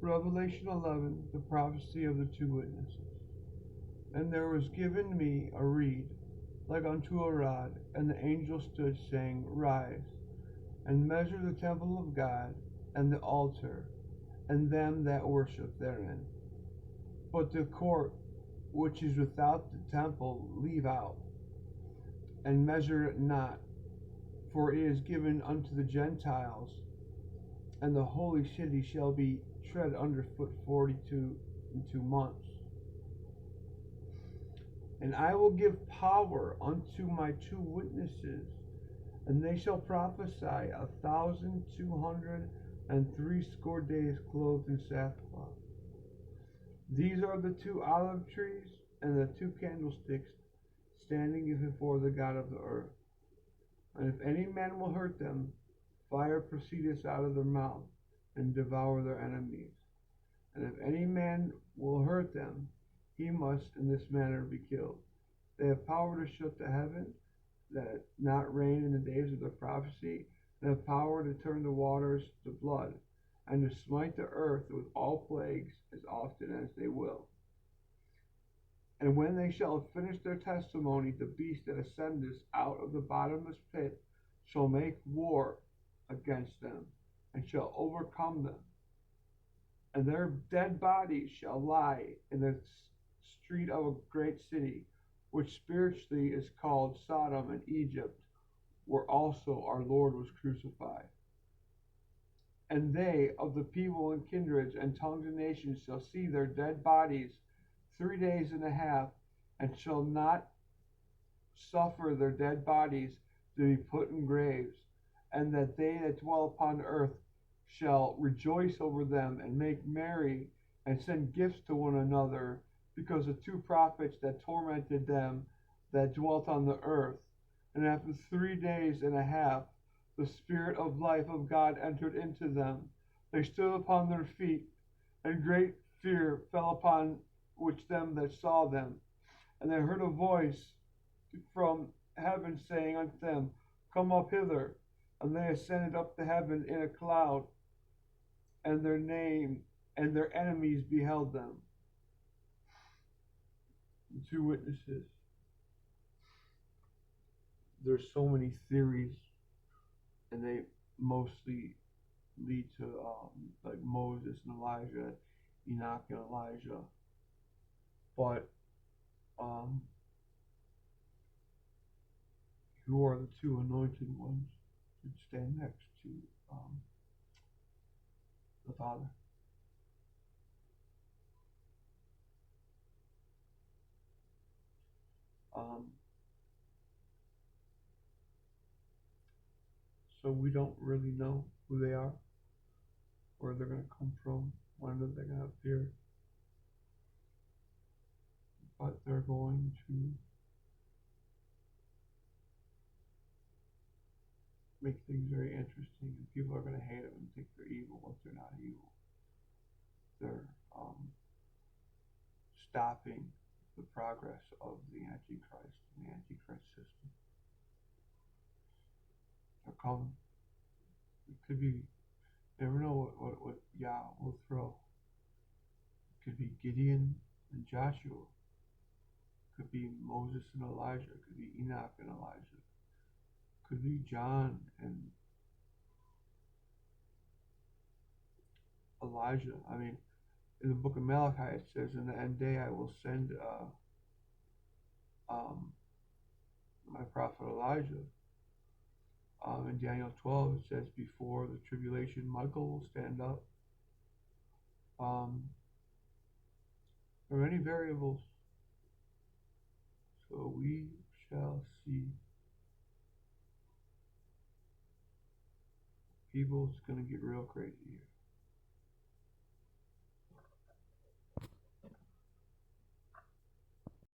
Revelation 11, the prophecy of the two witnesses. And there was given me a reed, like unto a rod, and the angel stood, saying, Rise, and measure the temple of God, and the altar, and them that worship therein. But the court which is without the temple leave out, and measure it not, for it is given unto the Gentiles, and the holy city shall be tread under foot 42 months. And I will give power unto my two witnesses, and they shall prophesy 1,260 days clothed in sackcloth. These are the two olive trees and the two candlesticks standing before the God of the earth. And if any man will hurt them, fire proceedeth out of their mouth, and devour their enemies. And if any man will hurt them, he must in this manner be killed. They have power to shut the heaven, that it not rain in the days of their prophecy, and have power to turn the waters to blood, and to smite the earth with all plagues as often as they will. And when they shall have finished their testimony, the beast that ascendeth out of the bottomless pit shall make war against them, and shall overcome them. And their dead bodies shall lie in the street of a great city, which spiritually is called Sodom and Egypt, where also our Lord was crucified. And they of the people and kindreds and tongues and nations shall see their dead bodies 3 days and a half, and shall not suffer their dead bodies to be put in graves, and that they that dwell upon the earth shall rejoice over them, and make merry, and send gifts to one another, because of two prophets that tormented them that dwelt on the earth. And after 3 days and a half, the Spirit of life of God entered into them. They stood upon their feet, and great fear fell upon which them that saw them. And they heard a voice from heaven saying unto them, Come up hither. And they ascended up to heaven in a cloud, and their enemies beheld them. The two witnesses. There's so many theories, and they mostly lead to like Moses and Elijah, Enoch and Elijah. But who are the two anointed ones that stand next to the Father? So we don't really know who they are, where they're going to come from, when they're going to appear. But they're going to make things very interesting, and people are going to hate them and think they're evil if they're not evil. They're stopping the progress of the Antichrist and the Antichrist system. They're coming. It could be, never know what Yah will throw. It could be Gideon and Joshua. It could be Moses and Elijah. It could be Enoch and Elijah. It could be John and Elijah. I mean, in the book of Malachi it says, in the end day I will send my prophet Elijah. In Daniel 12 it says, before the tribulation Michael will stand up. There are many variables, so we shall see. People, it's going to get real crazy here.